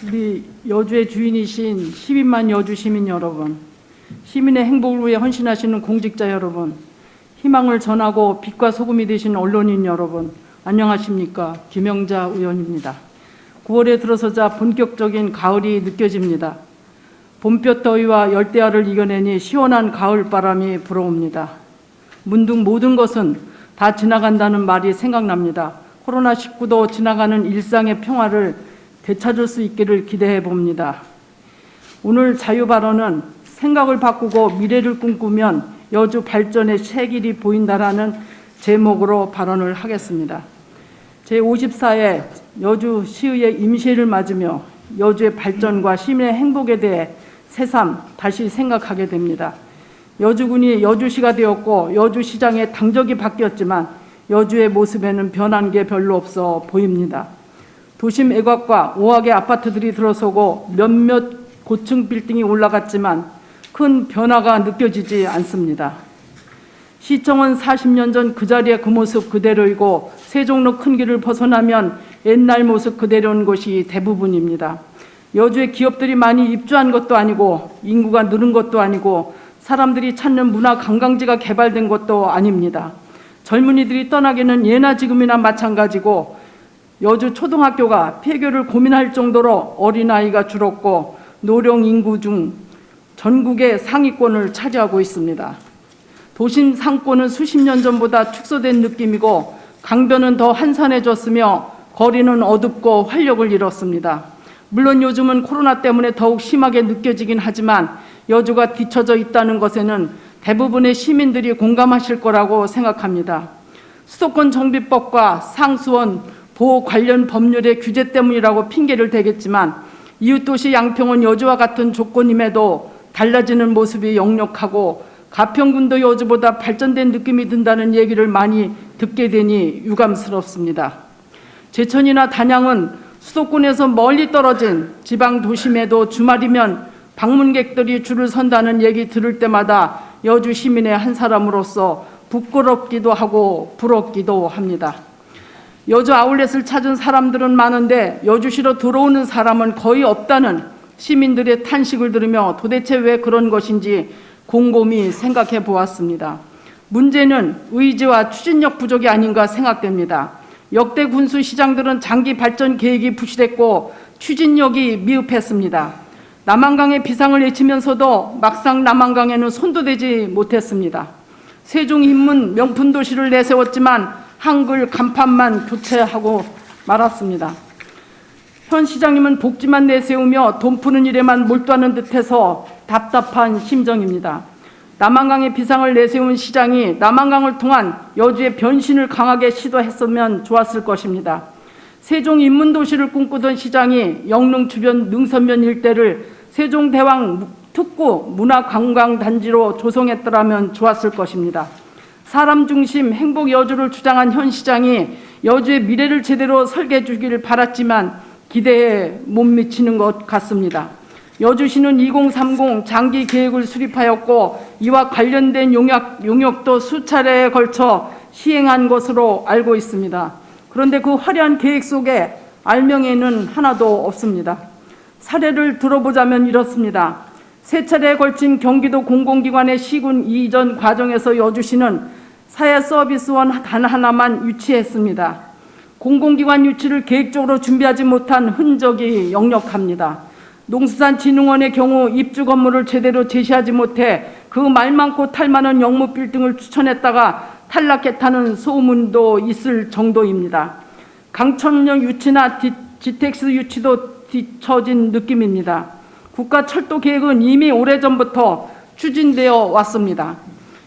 우리 여주의 주인이신 12만 여주 시민 여러분, 시민의 행복을 위해 헌신하시는 공직자 여러분, 희망을 전하고 빛과 소금이 되신 언론인 여러분, 안녕하십니까? 김영자 의원입니다. 9월에 들어서자 본격적인 가을이 느껴집니다. 봄볕 더위와 열대야를 이겨내니 시원한 가을 바람이 불어옵니다. 문득 모든 것은 다 지나간다는 말이 생각납니다. 코로나19도 지나가는 일상의 평화를 되찾을 수 있기를 기대해 봅니다. 오늘 자유발언은 생각을 바꾸고 미래를 꿈꾸면 여주 발전의 새 길이 보인다라는 제목으로 발언을 하겠습니다. 제54회 여주시의회 임시회를 맞으며 여주의 발전과 시민의 행복에 대해 새삼 다시 생각하게 됩니다. 여주군이 여주시가 되었고 여주시장의 당적이 바뀌었지만 여주의 모습에는 변한 게 별로 없어 보입니다. 도심 애곽과 오하게 아파트들이 들어서고 몇몇 고층 빌딩이 올라갔지만 큰 변화가 느껴지지 않습니다. 시청은 40년 전 그 자리에 그 모습 그대로이고 세종로 큰 길을 벗어나면 옛날 모습 그대로인 곳이 대부분입니다. 여주에 기업들이 많이 입주한 것도 아니고 인구가 늘은 것도 아니고 사람들이 찾는 문화 관광지가 개발된 것도 아닙니다. 젊은이들이 떠나기는 예나 지금이나 마찬가지고 여주 초등학교가 폐교를 고민할 정도로 어린아이가 줄었고 노령 인구 중 전국의 상위권을 차지하고 있습니다. 도심 상권은 수십 년 전보다 축소된 느낌이고 강변은 더 한산해졌으며 거리는 어둡고 활력을 잃었습니다. 물론 요즘은 코로나 때문에 더욱 심하게 느껴지긴 하지만 여주가 뒤처져 있다는 것에는 대부분의 시민들이 공감하실 거라고 생각합니다. 수도권 정비법과 상수원 보호 관련 법률의 규제 때문이라고 핑계를 대겠지만 이웃도시 양평은 여주와 같은 조건임에도 달라지는 모습이 역력하고 가평군도 여주보다 발전된 느낌이 든다는 얘기를 많이 듣게 되니 유감스럽습니다. 제천이나 단양은 수도권에서 멀리 떨어진 지방 도심에도 주말이면 방문객들이 줄을 선다는 얘기 들을 때마다 여주 시민의 한 사람으로서 부끄럽기도 하고 부럽기도 합니다. 여주 아울렛을 찾은 사람들은 많은데 여주시로 들어오는 사람은 거의 없다는 시민들의 탄식을 들으며 도대체 왜 그런 것인지 곰곰이 생각해 보았습니다. 문제는 의지와 추진력 부족이 아닌가 생각됩니다. 역대 군수 시장들은 장기 발전 계획이 부실했고 추진력이 미흡했습니다. 남한강의 비상을 외치면서도 막상 남한강에는 손도 대지 못했습니다. 세종 인문 명품 도시를 내세웠지만 한글 간판만 교체하고 말았습니다. 현 시장님은 복지만 내세우며 돈 푸는 일에만 몰두하는 듯해서 답답한 심정입니다. 남한강의 비상을 내세운 시장이 남한강을 통한 여주의 변신을 강하게 시도했으면 좋았을 것입니다. 세종 인문도시를 꿈꾸던 시장이 영릉 주변 능선면 일대를 세종대왕 특구 문화관광단지로 조성했더라면 좋았을 것입니다. 사람 중심 행복 여주를 주장한 현 시장이 여주의 미래를 제대로 설계해 주기를 바랐지만 기대에 못 미치는 것 같습니다. 여주시는 2030 장기 계획을 수립하였고 이와 관련된 용역도 수차례에 걸쳐 시행한 것으로 알고 있습니다. 그런데 그 화려한 계획 속에 알명에는 하나도 없습니다. 사례를 들어보자면 이렇습니다. 세 차례에 걸친 경기도 공공기관의 시군 이전 과정에서 여주시는 사회서비스원 단 하나만 유치했습니다. 공공기관 유치를 계획적으로 준비하지 못한 흔적이 역력합니다. 농수산진흥원의 경우 입주 건물을 제대로 제시하지 못해 그 말 많고 탈 많은 영무 빌딩을 추천했다가 탈락했다는 소문도 있을 정도입니다. 강천역 유치나 GTX 유치도 뒤처진 느낌입니다. 국가철도계획은 이미 오래전부터 추진되어 왔습니다.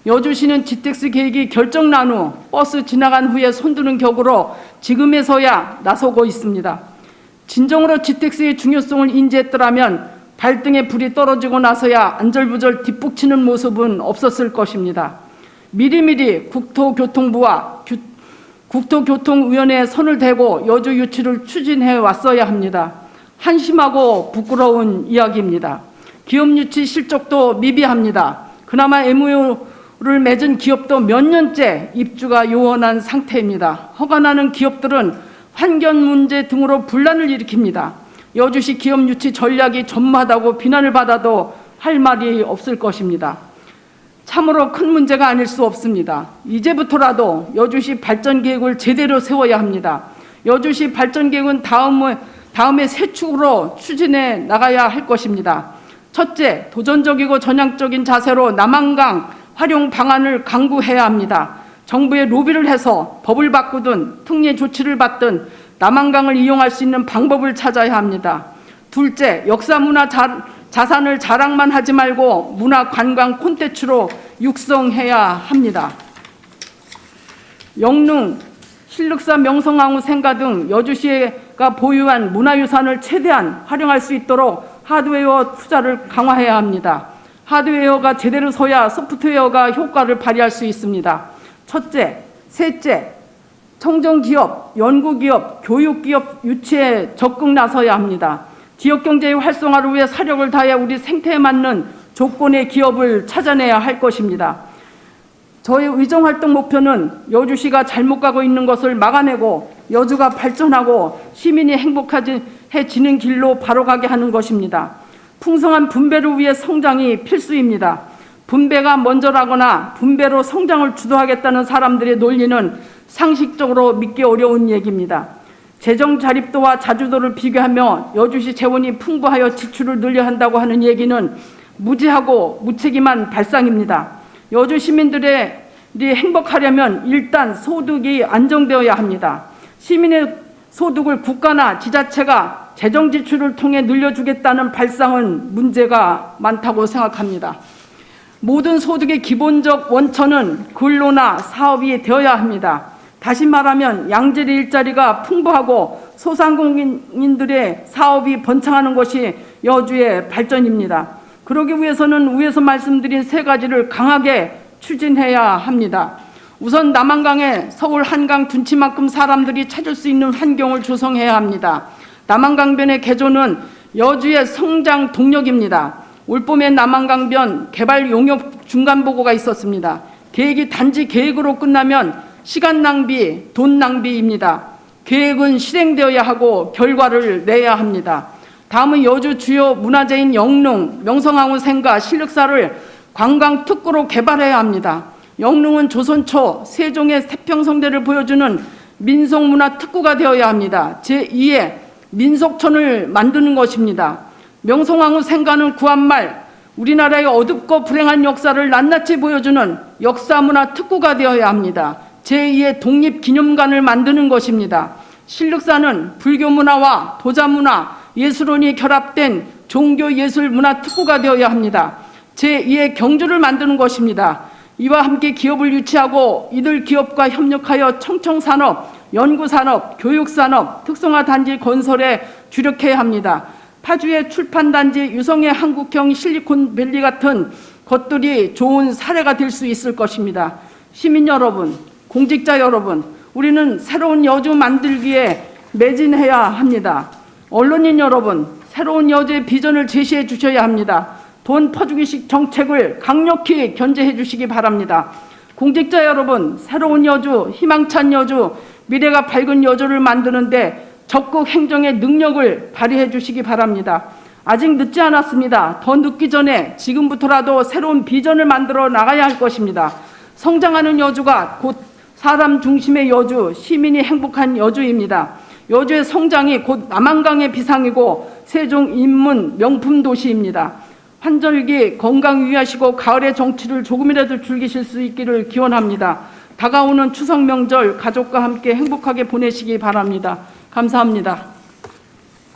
여주시는 GTX 계획이 결정 난 후 버스 지나간 후에 손드는 격으로 지금에서야 나서고 있습니다. 진정으로 GTX의 중요성을 인지했더라면 발등에 불이 떨어지고 나서야 안절부절 뒷북치는 모습은 없었을 것입니다. 미리미리 국토교통부와 국토교통위원회에 손을 대고 여주 유치를 추진해 왔어야 합니다. 한심하고 부끄러운 이야기입니다. 기업 유치 실적도 미비합니다. 그나마 MOU를 맺은 기업도 몇 년째 입주가 요원한 상태입니다. 허가 나는 기업들은 환경 문제 등으로 분란을 일으킵니다. 여주시 기업 유치 전략이 전무하다고 비난을 받아도 할 말이 없을 것입니다. 참으로 큰 문제가 아닐 수 없습니다. 이제부터라도 여주시 발전 계획을 제대로 세워야 합니다. 여주시 발전 계획은 다음에 세 축으로 추진해 나가야 할 것입니다. 첫째, 도전적이고 전향적인 자세로 남한강 활용 방안을 강구해야 합니다. 정부에 로비를 해서 법을 바꾸든 특례 조치를 받든 남한강을 이용할 수 있는 방법을 찾아야 합니다. 둘째, 역사 문화 자산을 자랑만 하지 말고 문화 관광 콘텐츠로 육성해야 합니다. 영릉, 신륵사, 명성황후 생가 등 여주시가 보유한 문화유산을 최대한 활용할 수 있도록 하드웨어 투자를 강화해야 합니다. 하드웨어가 제대로 서야 소프트웨어가 효과를 발휘할 수 있습니다. 첫째, 셋째, 청정기업, 연구기업, 교육기업 유치에 적극 나서야 합니다. 지역경제의 활성화를 위해 사력을 다해 우리 생태에 맞는 조건의 기업을 찾아내야 할 것입니다. 저희 의정활동 목표는 여주시가 잘못 가고 있는 것을 막아내고 여주가 발전하고 시민이 행복해지는 길로 바로 가게 하는 것입니다. 풍성한 분배를 위해 성장이 필수입니다. 분배가 먼저라거나 분배로 성장을 주도하겠다는 사람들의 논리는 상식적으로 믿기 어려운 얘기입니다. 재정 자립도와 자주도를 비교하며 여주시 재원이 풍부하여 지출을 늘려야 한다고 하는 얘기는 무지하고 무책임한 발상입니다. 여주 시민들이 행복하려면 일단 소득이 안정되어야 합니다. 시민의 소득을 국가나 지자체가 재정 지출을 통해 늘려주겠다는 발상은 문제가 많다고 생각합니다. 모든 소득의 기본적 원천은 근로나 사업이 되어야 합니다. 다시 말하면 양질의 일자리가 풍부하고 소상공인들의 사업이 번창하는 것이 여주의 발전입니다. 그러기 위해서는 위에서 말씀드린 세 가지를 강하게 추진해야 합니다. 우선 남한강에 서울 한강 둔치만큼 사람들이 찾을 수 있는 환경을 조성해야 합니다. 남한강변의 개조는 여주의 성장 동력입니다. 올봄에 남한강변 개발 용역 중간보고가 있었습니다. 계획이 단지 계획으로 끝나면 시간 낭비, 돈 낭비입니다. 계획은 실행되어야 하고 결과를 내야 합니다. 다음은 여주 주요 문화재인 영릉, 명성황후 생가, 신륵사를 관광특구로 개발해야 합니다. 영릉은 조선 초 세종의 태평성대를 보여주는 민속문화특구가 되어야 합니다. 제2의 민속촌을 만드는 것입니다. 명성황후 생가는 구한말 우리나라의 어둡고 불행한 역사를 낱낱이 보여주는 역사문화특구가 되어야 합니다. 제2의 독립기념관을 만드는 것입니다. 신륵사는 불교문화와 도자문화, 예술원이 결합된 종교예술문화특구가 되어야 합니다. 제2의 경주를 만드는 것입니다. 이와 함께 기업을 유치하고 이들 기업과 협력하여 청청산업, 연구산업, 교육산업, 특성화단지 건설에 주력해야 합니다. 파주의 출판단지, 유성의 한국형 실리콘밸리 같은 것들이 좋은 사례가 될 수 있을 것입니다. 시민 여러분, 공직자 여러분, 우리는 새로운 여주 만들기에 매진해야 합니다. 언론인 여러분, 새로운 여주의 비전을 제시해 주셔야 합니다. 돈 퍼주기식 정책을 강력히 견제해 주시기 바랍니다. 공직자 여러분, 새로운 여주, 희망찬 여주, 미래가 밝은 여주를 만드는데 적극 행정의 능력을 발휘해 주시기 바랍니다. 아직 늦지 않았습니다. 더 늦기 전에 지금부터라도 새로운 비전을 만들어 나가야 할 것입니다. 성장하는 여주가 곧 사람 중심의 여주, 시민이 행복한 여주입니다. 여주의 성장이 곧 남한강의 비상이고 세종 인문 명품 도시입니다. 환절기 건강 유의하시고 가을의 정취를 조금이라도 즐기실 수 있기를 기원합니다. 다가오는 추석 명절 가족과 함께 행복하게 보내시기 바랍니다. 감사합니다.